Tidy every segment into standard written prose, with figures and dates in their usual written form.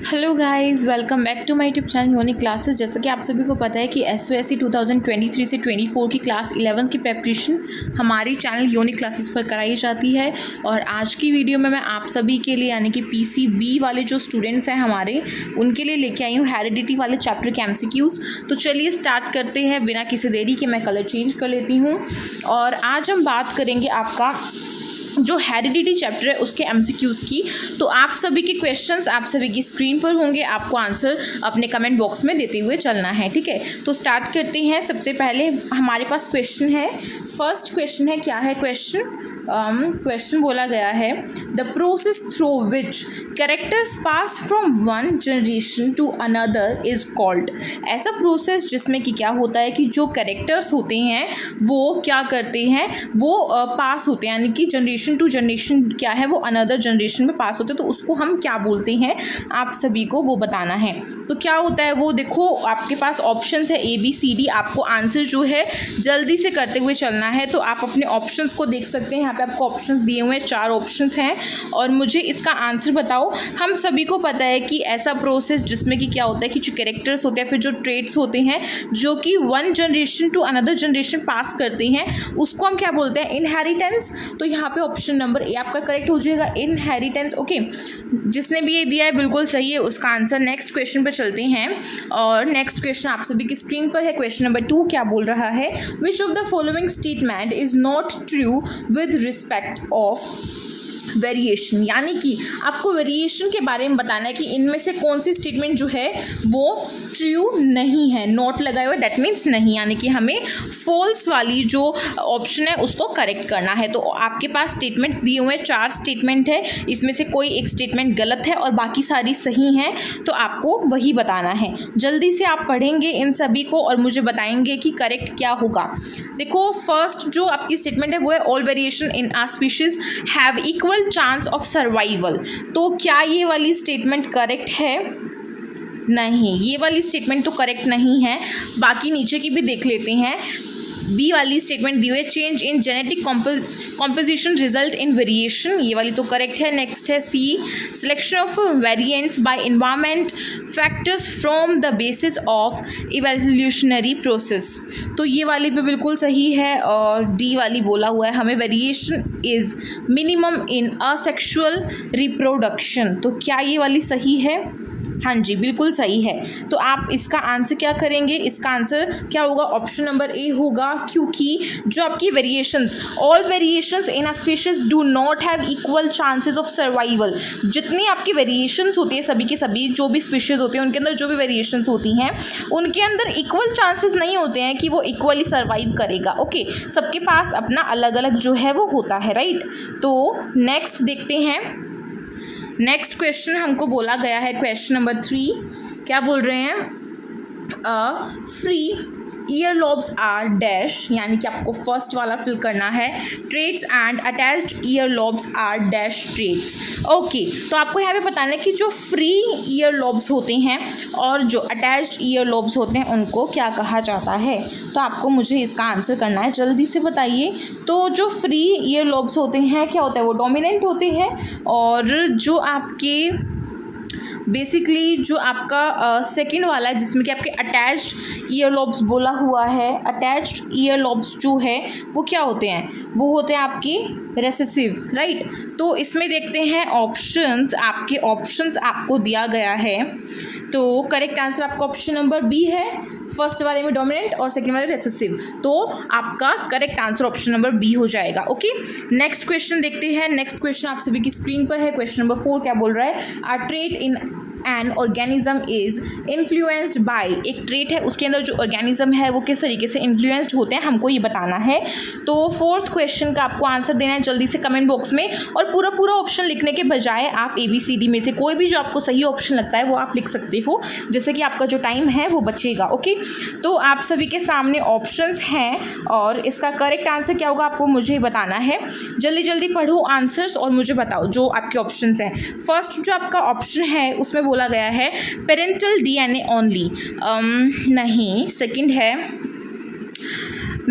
Hello guys, welcome back to my YouTube channel unique classes. जैसा कि आप सभी को पता है कि एसओएससी 2023 से 24 की क्लास 11 की प्रेपरेशन हमारी चैनल यूनिक क्लासेस पर कराई जाती है। और आज की वीडियो में मैं आप सभी के लिए यानी कि पीसीबी वाले जो स्टूडेंट्स हैं हमारे, उनके लिए लेके आई हूँ हेरिडिटी वाले चैप्टर के एमसीक्यूज़। तो चलिए स्टार्ट करते हैं बिना किसी देरी के। मैं कलर चेंज कर लेती हूँ और आज हम बात करेंगे आपका जो हेरिडिटी चैप्टर है उसके एमसीक्यूज़ की। तो आप सभी के क्वेश्चंस आप सभी की स्क्रीन पर होंगे, आपको आंसर अपने कमेंट बॉक्स में देते हुए चलना है, ठीक है। तो स्टार्ट करते हैं। सबसे पहले हमारे पास क्वेश्चन है, फर्स्ट क्वेश्चन है, क्या है क्वेश्चन बोला गया है the process through which characters pass from one generation to another is called. ऐसा प्रोसेस जिसमें कि क्या होता है कि जो कैरेक्टर्स होते हैं वो क्या करते हैं, वो पास होते हैं, यानी कि जनरेशन टू जनरेशन क्या है वो अनदर जनरेशन में पास होते हैं। तो उसको हम क्या बोलते हैं, आप सभी को वो बताना है। तो क्या होता है वो देखो, आपके पास ऑप्शंस है ABCD। आपको आंसर जो है जल्दी से करते हुए चलना है। तो आप अपने ऑप्शंस को देख सकते हैं, यहाँ पे आपको ऑप्शंस दिए हुए हैं, 4 ऑप्शंस हैं और मुझे इसका आंसर बताओ। हम सभी को पता है कि ऐसा प्रोसेस जिसमें कि क्या होता है कि जो कैरेक्टर्स होते हैं, फिर जो ट्रेट्स होते हैं जो कि one generation to another generation pass करते हैं, उसको हम क्या बोलते हैं, इनहेरिटेंस। तो यहाँ पे ऑप्शन नंबर ए आपका करेक्ट हो जाएगा, इनहेरिटेंस। ओके, जिसने भी ये दिया है बिल्कुल सही है उसका आंसर। नेक्स्ट क्वेश्चन पर चलते हैं और नेक्स्ट क्वेश्चन आप सभी की स्क्रीन पर है। क्वेश्चन नंबर 2 क्या बोल रहा है, which of the following statement is not true with respect of variation. यानी कि आपको वेरिएशन के बारे में बताना है कि इनमें से कौन सी स्टेटमेंट जो है वो ट्रू नहीं है। नॉट लगाए हुए दैट मीन्स नहीं, यानी कि हमें फॉल्स वाली जो ऑप्शन है उसको करेक्ट करना है। तो आपके पास स्टेटमेंट दिए हुए 4 स्टेटमेंट है, इसमें से कोई एक स्टेटमेंट गलत है और बाकी सारी सही हैं। तो आपको वही बताना है। जल्दी से आप पढ़ेंगे इन सभी को और मुझे बताएंगे कि करेक्ट क्या होगा। देखो, फर्स्ट जो आपकी स्टेटमेंट है वो है all variation in a species have equal chance of survival. तो क्या ये वाली स्टेटमेंट करेक्ट है? नहीं, ये वाली स्टेटमेंट तो करेक्ट नहीं है। बाकी नीचे की भी देख लेते हैं। बी वाली स्टेटमेंट दी हुई है change in genetic composition result in variation, ये वाली तो करेक्ट है। नेक्स्ट है C selection of variants by environment factors from the basis of evolutionary process, तो ये वाली भी बिल्कुल सही है। और डी वाली बोला हुआ है हमें variation is minimum in asexual reproduction, तो क्या ये वाली सही है? हाँ जी, बिल्कुल सही है। तो आप इसका आंसर क्या करेंगे, इसका आंसर क्या होगा, ऑप्शन नंबर ए होगा, क्योंकि जो आपकी variations, all variations in a species do not have equal chances of survival. जितनी आपकी वेरिएशंस होती है, सभी के सभी जो भी स्पीशीज होते हैं उनके अंदर जो भी वेरिएशंस होती हैं उनके अंदर इक्वल चांसेस नहीं होते हैं कि वो इक्वली सर्वाइव करेगा। ओके, सबके पास अपना अलग अलग जो है वो होता है, राइट। तो नेक्स्ट देखते हैं। नेक्स्ट क्वेश्चन हमको बोला गया है क्वेश्चन नंबर 3, क्या बोल रहे हैं, free ear lobes are dash, यानी कि आपको फर्स्ट वाला फिल करना है, traits and attached ear lobes are dash traits. Okay, तो आपको यहाँ पे बताना है कि जो फ्री ईयर लॉब्स होते हैं और जो अटैच्ड ईयर लॉब्स होते हैं उनको क्या कहा जाता है। तो आपको मुझे इसका आंसर करना है, जल्दी से बताइए। तो जो फ्री ईयर लॉब्स होते हैं क्या होता है, वो डोमिनेंट होते हैं। और जो आपके बेसिकली जो आपका सेकंड वाला है जिसमें कि आपके अटैच्ड ईयर लॉब्स बोला हुआ है, अटैच्ड ईयर लॉब्स जो है वो क्या होते हैं, वो होते हैं आपकी रेसेसिव, राइट। तो इसमें देखते हैं ऑप्शंस, आपके ऑप्शंस आपको दिया गया है। तो करेक्ट आंसर आपका ऑप्शन नंबर बी है, फर्स्ट वाले में डोमिनेंट और सेकंड वाले रेसेसिव। तो आपका correct answer option number B हो जाएगा। ओके, नेक्स्ट क्वेश्चन देखते हैं। नेक्स्ट क्वेश्चन आप सभी की स्क्रीन पर है। क्वेश्चन नंबर 4 क्या बोल रहा है, a trait in an organism is influenced by, एक ट्रेट है उसके अंदर जो ऑर्गेनिज्म है वो किस तरीके से इन्फ्लुएंस्ड होते हैं, हमको ये बताना है। तो 4th क्वेश्चन का आपको आंसर देना है जल्दी से कमेंट बॉक्स में। और पूरा ऑप्शन लिखने के बजाय आप ABCD में से कोई भी जो आपको सही ऑप्शन लगता है वो आप लिख सकते हो, जैसे कि आपका जो टाइम है वो बचेगा। ओके, तो आप सभी के सामने ऑप्शंस हैं और इसका करेक्ट आंसर क्या होगा आपको मुझे बताना है। जल्दी जल्दी पढ़ो आंसर्स और मुझे बताओ जो आपके ऑप्शंस हैं। फर्स्ट जो आपका ऑप्शन है उसमें बोला गया है पेरेंटल DNA ओनली, नहीं। सेकंड है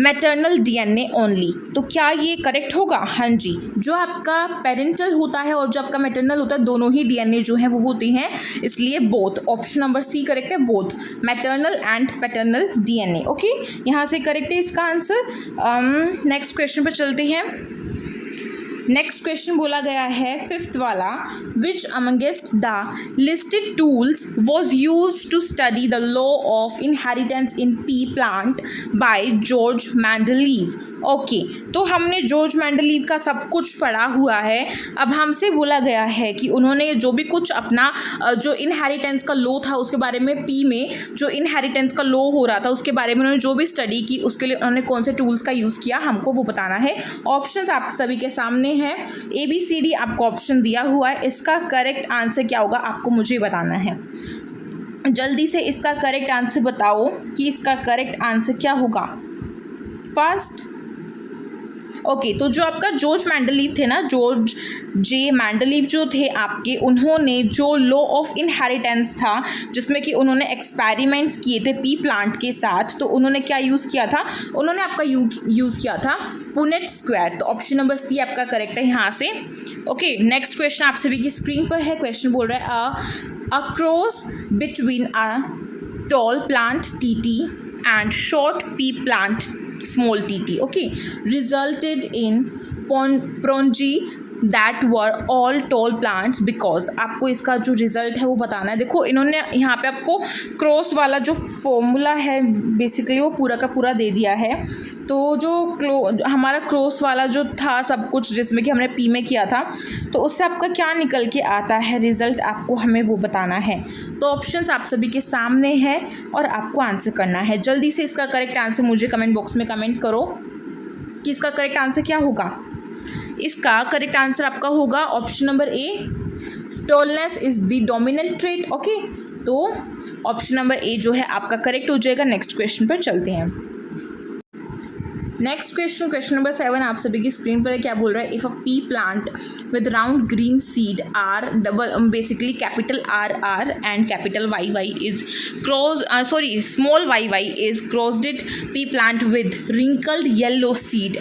मैटरनल डीएनए ओनली। तो क्या ये करेक्ट होगा? हाँ जी, जो आपका पेरेंटल होता है और जो आपका मैटरनल होता है दोनों ही डीएनए जो है वो होते हैं, इसलिए both. Option number C correct है, both maternal and paternal DNA. Okay, यहाँ से करेक्ट है इसका आंसर। नेक्स्ट क्वेश्चन पर चलते हैं। नेक्स्ट क्वेश्चन बोला गया है फिफ्थ वाला, which amongst the listed tools was use to study the law of inheritance in pea plant by George Mendeleev. Okay, तो हमने जॉर्ज मैंडलीव का सब कुछ पढ़ा हुआ है। अब हमसे बोला गया है कि उन्होंने जो भी कुछ अपना जो इनहेरिटेंस का लॉ था उसके बारे में, पी में जो इनहेरिटेंस का लॉ हो रहा था उसके बारे में उन्होंने जो भी स्टडी की उसके लिए उन्होंने कौन से टूल्स का यूज़ किया हमको वो बताना है। ऑप्शंस आप सभी के सामने है, ABCD आपको ऑप्शन दिया हुआ है। इसका करेक्ट आंसर क्या होगा आपको मुझे बताना है। जल्दी से इसका करेक्ट आंसर बताओ कि इसका करेक्ट आंसर क्या होगा, फास्ट। ओके, तो जो आपका जॉर्ज मैंडलीव थे ना, जॉर्ज जे मैंडलीव जो थे आपके, उन्होंने जो लॉ ऑफ इनहेरिटेंस था जिसमें कि उन्होंने एक्सपेरिमेंट्स किए थे पी प्लांट के साथ, तो उन्होंने क्या यूज़ किया था? उन्होंने आपका यूज़ किया था पुनेट स्क्वायर। तो ऑप्शन नंबर सी आपका करेक्ट है यहाँ से। ओके, नेक्स्ट क्वेश्चन आप सभी की स्क्रीन पर है। क्वेश्चन बोल रहा है a cross between a tall plant TT and short pea plant small tt, okay, resulted in progeny that were all tall plants because आपको इसका जो रिजल्ट है वो बताना है। देखो इन्होंने यहाँ पे आपको क्रॉस वाला जो फॉर्मूला है बेसिकली वो पूरा का पूरा दे दिया है। तो जो हमारा क्रॉस वाला जो था सब कुछ जिसमें कि हमने पी में किया था, तो उससे आपका क्या निकल के आता है रिज़ल्ट, आपको हमें वो बताना है। तो ऑप्शंस आप सभी के सामने है और आपको आंसर करना है। जल्दी से इसका करेक्ट आंसर मुझे कमेंट बॉक्स में कमेंट करो कि इसका करेक्ट आंसर क्या होगा। इसका करेक्ट आंसर आपका होगा option number A, tallness is the dominant trait. Okay, तो ऑप्शन नंबर ए जो है आपका करेक्ट हो जाएगा। नेक्स्ट क्वेश्चन पर चलते हैं। नेक्स्ट क्वेश्चन नंबर 7 आप सभी की स्क्रीन पर है। क्या बोल रहा है? If a pea plant with round green seed are double basically capital RR and capital YY is small YY is crossed pea plant with wrinkled yellow seed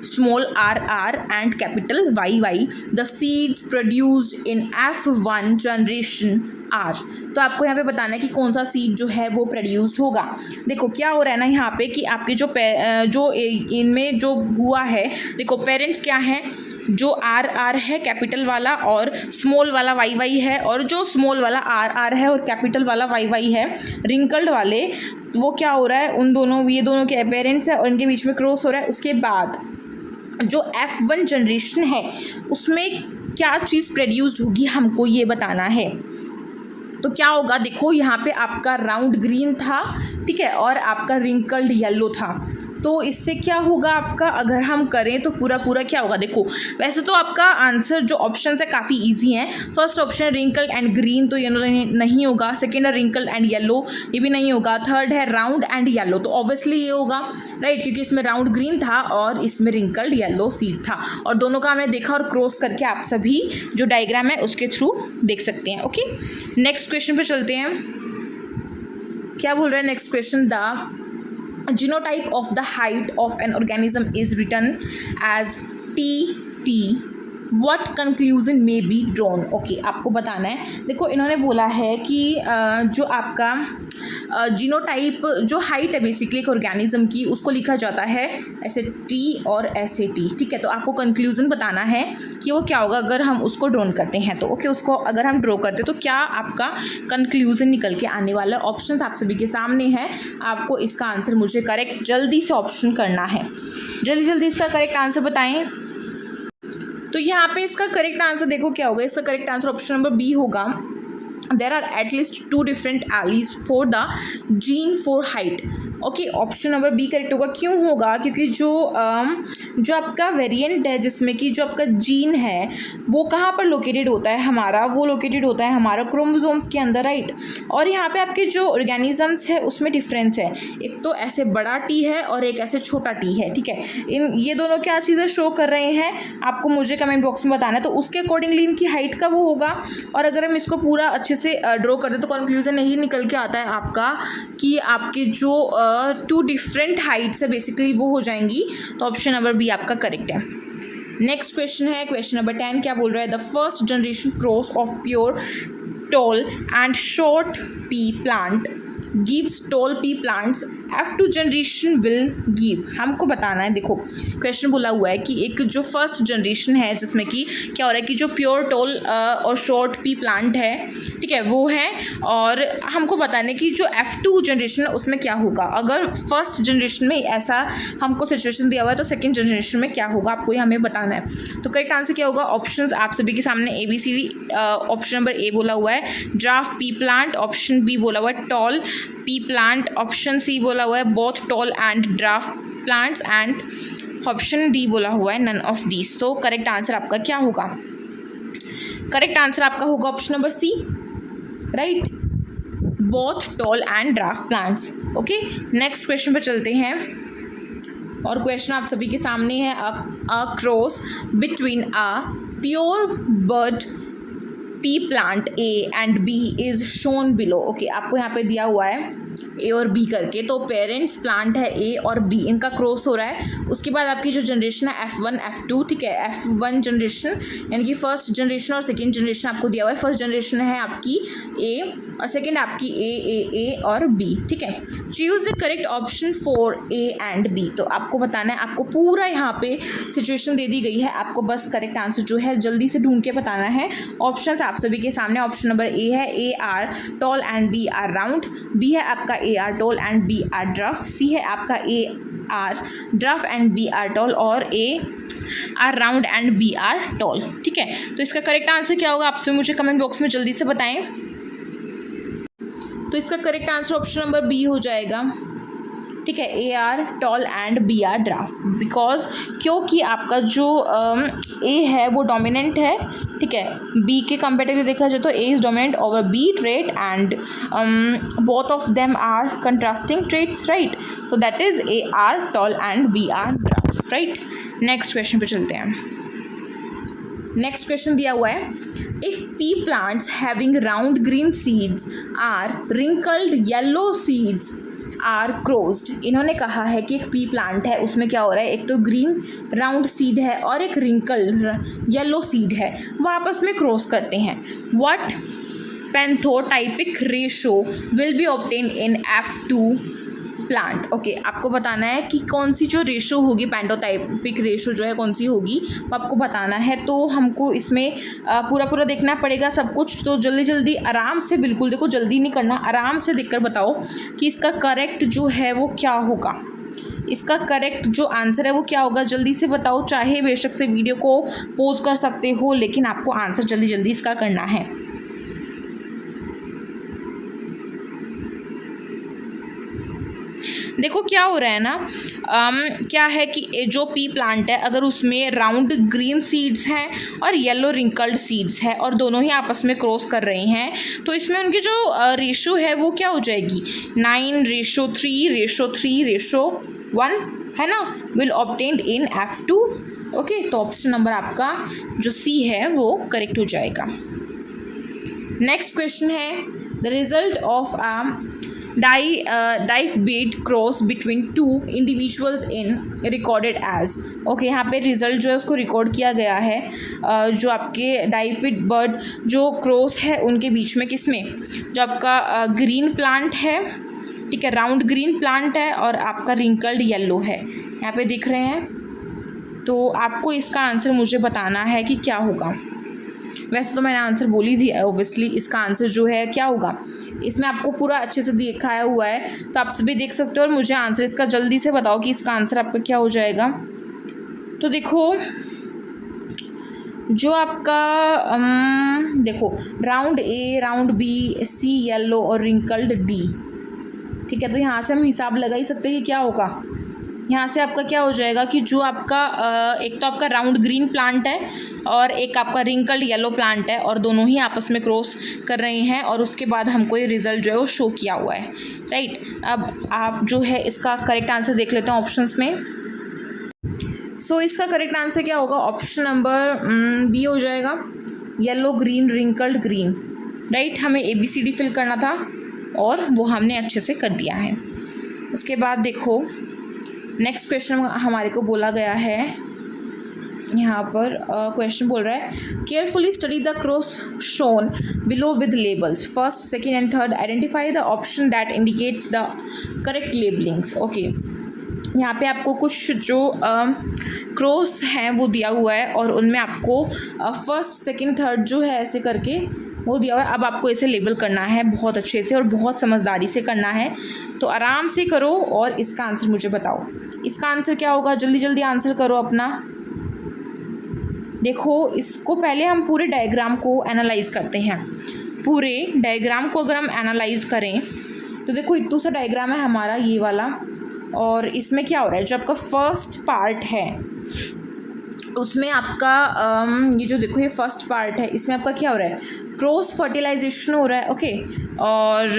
small RR and capital YY, the seeds produced in F1 generation R। तो आपको यहाँ पे बताना है कि कौन सा seed जो है वो प्रोड्यूस्ड होगा। देखो क्या हो रहा है ना यहाँ पे कि आपके जो इनमें जो हुआ है, देखो पेरेंट्स क्या है, जो RR है कैपिटल वाला और स्मॉल वाला YY है, और जो स्मॉल वाला RR है और कैपिटल वाला YY है रिंकल्ड वाले, तो वो क्या हो रहा है, उन दोनों ये दोनों के पेरेंट्स है और इनके बीच में क्रॉस हो रहा है। उसके बाद जो F1 जनरेशन है उसमें क्या चीज़ प्रोड्यूस्ड होगी हमको ये बताना है। तो क्या होगा, देखो यहाँ पे आपका राउंड ग्रीन था, ठीक है, और आपका रिंकल्ड येलो था। तो इससे क्या होगा आपका, अगर हम करें तो पूरा क्या होगा। देखो वैसे तो आपका आंसर जो ऑप्शन है काफ़ी इजी हैं। First option wrinkled and green, तो ये नहीं होगा। सेकेंड है रिंकल्ड एंड येलो, ये भी नहीं होगा। थर्ड है राउंड एंड येलो, तो ऑब्वियसली ये होगा, राइट, क्योंकि इसमें राउंड ग्रीन था और इसमें रिंकल्ड येलो सीड था, और दोनों का हमने देखा और क्रॉस करके आप सभी जो डायग्राम है उसके थ्रू देख सकते हैं। ओके, नेक्स्ट क्वेश्चन पे चलते हैं। क्या बोल रहा है next question? The genotype of the height of an organism is written as TT, what conclusion may be drawn. Okay, आपको बताना है। देखो इन्होंने बोला है कि जो आपका जीनोटाइप जो हाइट है बेसिकली एक ऑर्गेनिज्म की, उसको लिखा जाता है ऐसे T और ऐसे T, ठीक है। तो आपको कंक्लूजन बताना है कि वो क्या होगा अगर हम उसको ड्रॉन करते हैं। तो ओके, उसको अगर हम ड्रॉ करते हैं तो क्या आपका कंक्लूजन निकल के आने वाला है। ऑप्शन आप सभी के सामने हैं, आपको इसका आंसर मुझे करेक्ट जल्दी से ऑप्शन करना है। जल्दी इसका करेक्ट आंसर बताएं। तो यहाँ पे इसका करेक्ट आंसर देखो क्या होगा। इसका correct answer option number B होगा। There are at least 2 different alleles for the gene for height। Okay, option number B correct होगा। क्यों होगा? क्योंकि जो आपका वेरिएंट है जिसमें कि जो आपका जीन है वो कहाँ पर लोकेटेड होता है हमारा, वो लोकेटेड होता है हमारा क्रोमोसोम्स के अंदर, राइट। और यहाँ पे आपके जो ऑर्गेनिजम्स है उसमें डिफरेंस है, एक तो ऐसे बड़ा टी है और एक ऐसे छोटा टी है, ठीक है। ये दोनों क्या चीज़ें शो कर रहे हैं आपको मुझे कमेंट बॉक्स में बताना है। तो उसके अकॉर्डिंगली इनकी हाइट का वो होगा, और अगर हम इसको पूरा अच्छे से ड्रॉ करते तो कंक्लूजन यही निकल के आता है आपका कि आपके जो टू डिफरेंट हाइट्स है बेसिकली वो हो जाएंगी। तो ऑप्शन नंबर बी आपका करेक्ट है। नेक्स्ट क्वेश्चन है क्वेश्चन नंबर 10, क्या बोल रहा है? The first generation cross of pure tall and short pea plant gives tall pea plants, F2 generation will give. हमको बताना है, देखो क्वेश्चन बोला हुआ है कि एक जो फर्स्ट जनरेशन है जिसमें कि क्या हो रहा है कि जो प्योर टॉल और शॉर्ट पी प्लांट है, ठीक है, वो है, और हमको बताना है कि जो F2 जनरेशन है उसमें क्या होगा। अगर फर्स्ट जनरेशन में ऐसा हमको सिचुएशन दिया हुआ है तो सेकेंड जनरेशन में क्या होगा, आपको ये हमें बताना है। तो करेक्ट आंसर क्या होगा? ऑप्शंस आप सभी के सामने ABCD। ऑप्शन नंबर ए बोला हुआ है dwarf pea plant, option B बोला हुआ है tall pea plant, option C बोला हुआ है both tall and dwarf plants, and option D बोला हुआ है नन ऑफ दीज। तो करेक्ट आंसर आपका क्या होगा? करेक्ट आंसर आपका होगा option number C, right, both tall and dwarf plants. Okay, next question पर चलते हैं, और क्वेश्चन आप सभी के सामने है a cross between a pure bred pea plant A and B is shown below. Okay, आपको यहाँ पे दिया हुआ है ए और बी करके, तो पेरेंट्स प्लांट है ए और बी, इनका क्रॉस हो रहा है। उसके बाद आपकी जो जनरेशन है F1 F2, ठीक है, F1 जनरेशन यानी कि फर्स्ट जनरेशन और सेकेंड जनरेशन आपको दिया हुआ है। फर्स्ट जनरेशन है आपकी ए और सेकेंड आपकी ए और बी, ठीक है। Choose the correct option for A and B. तो आपको बताना है, आपको पूरा यहाँ पे सिचुएशन दे दी गई है, आपको बस करेक्ट आंसर जो है जल्दी से ढूंढ के बताना है। ऑप्शन आप सभी के सामने, ऑप्शन नंबर ए है A are tall and B are round, B है आपका A are tall and B are dwarf, C है आपका A are dwarf and B are tall, और A are round and B are tall, ठीक है। तो इसका करेक्ट आंसर क्या होगा, आपसे मुझे कमेंट बॉक्स में जल्दी से बताएं। तो इसका correct answer option number B हो जाएगा, ठीक है, A are tall and B are dwarf, because क्योंकि आपका जो ए है वो डोमिनेंट है, ठीक है, बी के कंपेरेटिवली देखा जाए तो A is dominant over B trait and both of them are contrasting traits, right. So that is A are tall and B are dwarf, right. Next question पे चलते हैं। नेक्स्ट क्वेश्चन दिया हुआ है if pea plants having round green seeds are wrinkled yellow seeds are crossed. इन्होंने कहा है कि एक पी प्लांट है, उसमें क्या हो रहा है, एक तो ग्रीन राउंड सीड है और एक रिंकल्ड येलो सीड है, वो आपस में क्रॉस करते हैं। What phenotypic ratio will be obtain in F2 plant. Okay, आपको बताना है कि कौन सी जो रेशो होगी, पैंथोटाइपिक रेशो जो है कौन सी होगी, वो आपको बताना है। तो हमको इसमें पूरा देखना पड़ेगा सब कुछ, तो जल्दी आराम से, बिल्कुल देखो जल्दी नहीं करना, आराम से देखकर बताओ कि इसका करेक्ट जो है वो क्या होगा, इसका करेक्ट जो आंसर है वो क्या होगा, जल्दी से बताओ। चाहे बेशक से वीडियो को पॉज कर सकते हो, लेकिन आपको आंसर जल्दी इसका करना है। देखो क्या हो रहा है ना, क्या है कि जो पी प्लांट है अगर उसमें राउंड ग्रीन सीड्स हैं और येलो रिंकल्ड सीड्स है और दोनों ही आपस में क्रॉस कर रही हैं, तो इसमें उनकी जो रेशो है वो क्या हो जाएगी, 9:3:3:1 है ना, will obtained in F2। Okay, तो ऑप्शन नंबर आपका जो सी है वो करेक्ट हो जाएगा। नेक्स्ट क्वेश्चन है the result of dive-bait cross between two individuals in recorded as। Okay, यहाँ पे रिजल्ट जो है उसको रिकॉर्ड किया गया है, जो आपके डाइव बर्ड जो क्रॉस है उनके बीच में, किसमें, जो आपका ग्रीन प्लांट है, ठीक है, राउंड ग्रीन प्लांट है और आपका रिंकल्ड येलो है, यहाँ पे दिख रहे हैं। तो आपको इसका आंसर मुझे बताना है कि क्या होगा। वैसे तो मैंने आंसर बोल ही दिया है, ओबियसली इसका आंसर जो है क्या होगा, इसमें आपको पूरा अच्छे से दिखाया हुआ है, तो आप सभी देख सकते हो, और मुझे आंसर इसका जल्दी से बताओ कि इसका आंसर आपका क्या हो जाएगा। तो देखो जो आपका देखो राउंड ए, राउंड बी, सी येलो और रिंकल्ड डी, ठीक है, तो यहाँ से हम हिसाब लगा ही सकते हैं कि क्या होगा। यहाँ से आपका क्या हो जाएगा कि जो आपका एक तो आपका राउंड ग्रीन प्लांट है और एक आपका रिंकल्ड येलो प्लांट है और दोनों ही आपस में क्रॉस कर रहे हैं, और उसके बाद हमको ये रिजल्ट जो है वो शो किया हुआ है, राइट। अब आप जो है इसका करेक्ट आंसर देख लेते हैं ऑप्शंस में। सो इसका करेक्ट आंसर क्या होगा, ऑप्शन नंबर बी हो जाएगा, yellow green wrinkled green, right. हमें ABCD फिल करना था और वो हमने अच्छे से कर दिया है। उसके बाद देखो नेक्स्ट क्वेश्चन हमारे को बोला गया है, यहाँ पर क्वेश्चन बोल रहा है carefully study the cross shown below with labels, first second and third, identify the option that indicates the correct labellings. Okay, यहाँ पे आपको कुछ जो क्रॉस हैं वो दिया हुआ है और उनमें आपको फर्स्ट सेकेंड थर्ड जो है ऐसे करके वो दिया हुआ है। अब आपको इसे लेबल करना है बहुत अच्छे से और बहुत समझदारी से करना है, तो आराम से करो और इसका आंसर मुझे बताओ। इसका आंसर क्या होगा, जल्दी जल्दी आंसर करो अपना। देखो, इसको पहले हम पूरे डायग्राम को एनालाइज करते हैं। पूरे डायग्राम को अगर हम एनालाइज करें तो देखो इतना सा डायग्राम है हमारा ये वाला, और इसमें क्या हो रहा है, जो आपका फर्स्ट पार्ट है उसमें आपका ये जो देखो ये फर्स्ट पार्ट है, इसमें आपका क्या हो रहा है, क्रॉस फर्टिलाइजेशन हो रहा है। ओके, और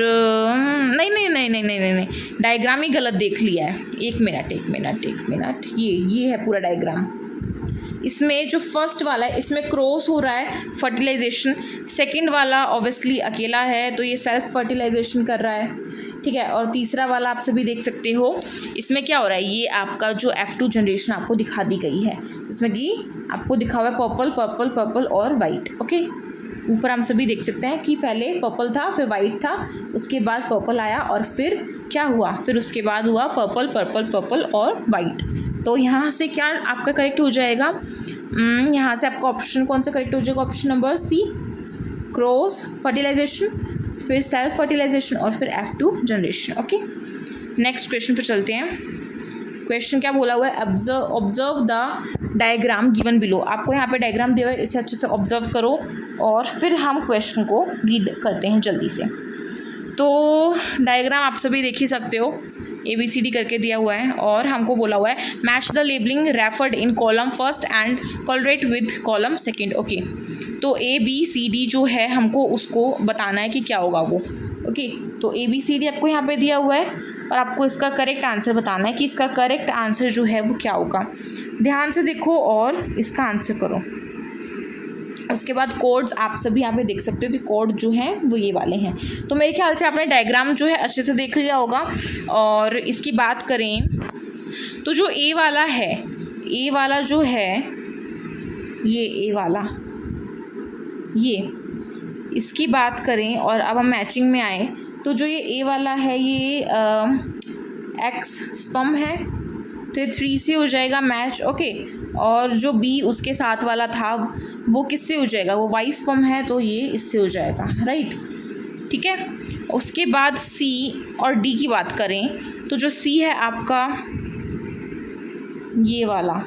नहीं, डायग्राम ही गलत देख लिया है। एक मिनट, ये है पूरा डायग्राम। इसमें जो फर्स्ट वाला है इसमें क्रॉस हो रहा है फर्टिलाइजेशन, सेकंड वाला ऑब्वियसली अकेला है तो ये सेल्फ फर्टिलाइजेशन कर रहा है, ठीक है। और तीसरा वाला आप सभी देख सकते हो इसमें क्या हो रहा है, ये आपका जो F2 जनरेशन आपको दिखा दी गई है, इसमें कि आपको दिखा हुआ है पर्पल और वाइट। ओके, ऊपर हम सभी देख सकते हैं कि पहले पर्पल था, फिर वाइट था, उसके बाद पर्पल आया और फिर क्या हुआ, फिर उसके बाद हुआ पर्पल और वाइट। तो यहाँ से क्या आपका करेक्ट हो जाएगा, यहाँ से आपका ऑप्शन कौन सा करेक्ट हो जाएगा, option number C, cross fertilisation, फिर सेल्फ फर्टिलाइजेशन और फिर F2 generation. Okay, next question पर चलते हैं। क्वेश्चन क्या बोला हुआ है, observe the diagram given below. आपको यहाँ पे डायग्राम दिया हुआ है, इसे अच्छे से ऑब्जर्व करो और फिर हम क्वेश्चन को रीड करते हैं जल्दी से। तो डायग्राम आप सभी देख ही सकते हो, ABCD करके दिया हुआ है और हमको बोला हुआ है match the labelling referred in column first and call rate with column second. Okay, तो ABCD जो है हमको उसको बताना है कि क्या होगा वो। ओके, तो ABCD आपको यहाँ पे दिया हुआ है और आपको इसका करेक्ट आंसर बताना है कि इसका करेक्ट आंसर जो है वो क्या होगा। ध्यान से देखो और इसका आंसर करो। उसके बाद कोड्स आप सभी यहाँ पे देख सकते हो कि कोड जो हैं वो ये वाले हैं। तो मेरे ख्याल से आपने डायग्राम जो है अच्छे से देख लिया होगा। और इसकी बात करें तो जो ए वाला है, ए वाला जो है ये ए वाला, ये इसकी बात करें और अब हम मैचिंग में आए तो जो ये ए वाला है ये एक्स स्पम है तो ये 3 से हो जाएगा मैच। ओके, और जो बी उसके साथ वाला था वो किससे हो जाएगा, वो वाई स्पम है तो ये इससे हो जाएगा, राइट, ठीक है। उसके बाद सी और डी की बात करें तो जो सी है आपका ये वाला,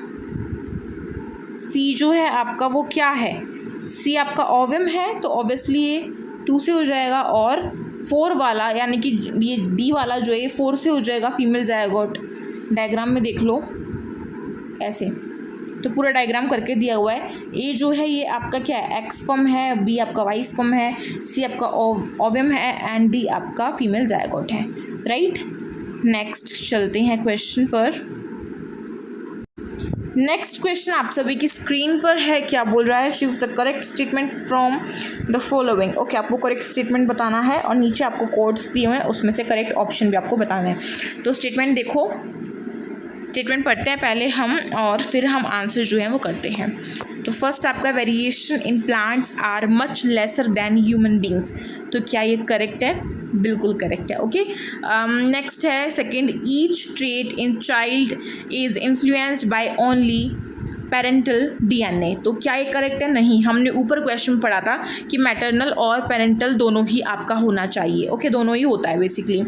सी जो है आपका वो क्या है, सी आपका ओवम है तो ऑब्वियसली ये 2 से हो जाएगा। और 4 वाला यानी कि ये डी वाला जो है ये 4 से हो जाएगा, फीमेल जायगोट। डायग्राम में देख लो ऐसे, तो पूरा डायग्राम करके दिया हुआ है। ए जो है ये आपका क्या है, एक्स स्पर्म है, बी आपका वाई स्पर्म है, सी आपका ओवम है एंड डी आपका फीमेल जायगोट है, राइट। नेक्स्ट चलते हैं क्वेश्चन पर। नेक्स्ट क्वेश्चन आप सभी की स्क्रीन पर है, क्या बोल रहा है, choose the correct statement from the following. Okay, आपको करेक्ट स्टेटमेंट बताना है और नीचे आपको कोड्स दिए हुए हैं उसमें से करेक्ट ऑप्शन भी आपको बताना है। तो स्टेटमेंट देखो, स्टेटमेंट पढ़ते हैं पहले हम और फिर हम आंसर जो है वो करते हैं। तो फर्स्ट आपका variation in plants are much lesser than human beings, तो क्या ये करेक्ट है, बिल्कुल करेक्ट है। ओके, नेक्स्ट है second, each trait in child is influenced by only parental DNA, तो क्या ये करेक्ट है, नहीं। हमने ऊपर क्वेश्चन पढ़ा था कि मैटरनल और पेरेंटल दोनों ही आपका होना चाहिए। ओके, दोनों ही होता है बेसिकली।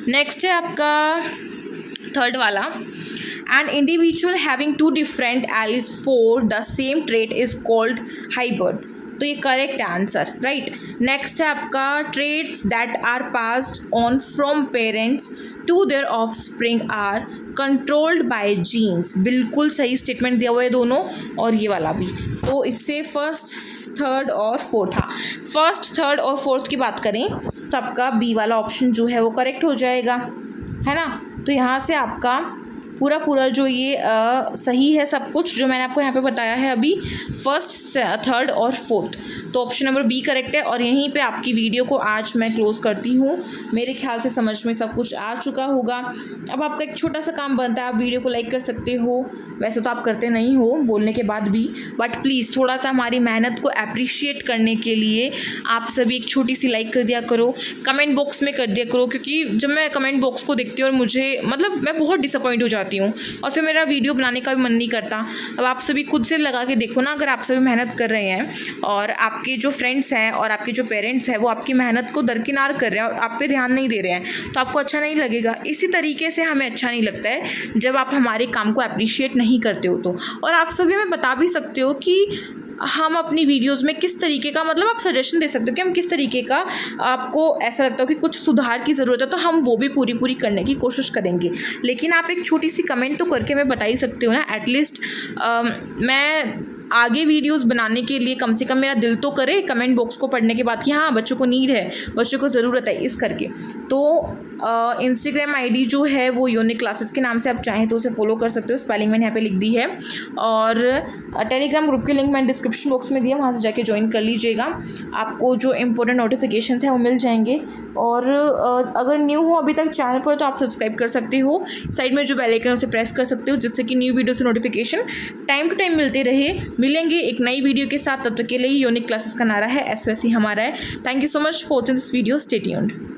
नेक्स्ट है आपका थर्ड वाला, an individual having 2 different alleles for the same trait is called hybrid, तो ये करेक्ट आंसर, राइट। नेक्स्ट है आपका traits that are passed on from parents to their offspring are controlled by genes, बिल्कुल सही statement दिया हुआ है दोनों और ये वाला भी। तो इससे फर्स्ट थर्ड और फोर्थ, हाँ फर्स्ट थर्ड और फोर्थ की बात करें तो आपका बी वाला ऑप्शन जो है वो करेक्ट हो जाएगा, है ना। तो यहाँ से आपका पूरा जो ये सही है सब कुछ जो मैंने आपको यहाँ पे बताया है अभी, फर्स्ट थर्ड और फोर्थ। तो ऑप्शन नंबर बी करेक्ट है और यहीं पे आपकी वीडियो को आज मैं क्लोज़ करती हूँ। मेरे ख्याल से समझ में सब कुछ आ चुका होगा। अब आपका एक छोटा सा काम बनता है, आप वीडियो को लाइक कर सकते हो। वैसे तो आप करते नहीं हो बोलने के बाद भी, बट प्लीज़ थोड़ा सा हमारी मेहनत को अप्रिशिएट करने के लिए आप सभी एक छोटी सी लाइक कर दिया करो, कमेंट बॉक्स में कर दिया करो, क्योंकि जब मैं कमेंट बॉक्स को देखती हूँ और मुझे मतलब मैं बहुत डिसअपॉइंट हो जाती हूँ और फिर मेरा वीडियो बनाने का भी मन नहीं करता। अब आप सभी खुद से लगा के देखो ना, अगर आप सभी मेहनत कर रहे हैं और आपके जो फ्रेंड्स हैं और आपके जो पेरेंट्स हैं वो आपकी मेहनत को दरकिनार कर रहे हैं और आप पे ध्यान नहीं दे रहे हैं, तो आपको अच्छा नहीं लगेगा। इसी तरीके से हमें अच्छा नहीं लगता है जब आप हमारे काम को अप्रिशिएट नहीं करते हो तो। और आप सभी हमें बता भी सकते हो कि हम अपनी वीडियोस में किस तरीके का, मतलब आप सजेशन दे सकते हो कि हम किस तरीके का, आपको ऐसा लगता हो कि कुछ सुधार की ज़रूरत है, तो हम वो भी पूरी करने की कोशिश करेंगे। लेकिन आप एक छोटी सी कमेंट तो करके हमें बता ही सकते हो ना, एटलीस्ट मैं आगे वीडियोस बनाने के लिए कम से कम मेरा दिल तो करे कमेंट बॉक्स को पढ़ने के बाद कि हाँ बच्चों को नीड है, बच्चों को ज़रूरत है इस करके। तो इंस्टाग्राम आईडी जो है वो यूनिक क्लासेस के नाम से आप चाहें तो उसे फॉलो कर सकते हो, स्पेलिंग मैंने यहाँ पे लिख दी है। और टेलीग्राम ग्रुप की लिंक मैंने डिस्क्रिप्शन बॉक्स में दिया, वहाँ से जाके ज्वाइन कर लीजिएगा, आपको जो इंपॉर्टेंट नोटिफिकेशंस हैं वो मिल जाएंगे। और अगर न्यू हो अभी तक चैनल पर तो आप सब्सक्राइब कर सकते हो, साइड में जो बेल आइकन है उसे प्रेस कर सकते हो, जिससे कि न्यू वीडियो से नोटिफिकेशन टाइम टू टाइम मिलते रहे। मिलेंगे एक नई वीडियो के साथ, तब तक के लिए यूनिक क्लासेस का नारा है SOSC हमारा है। Thank you so much for watching this video, stay tuned.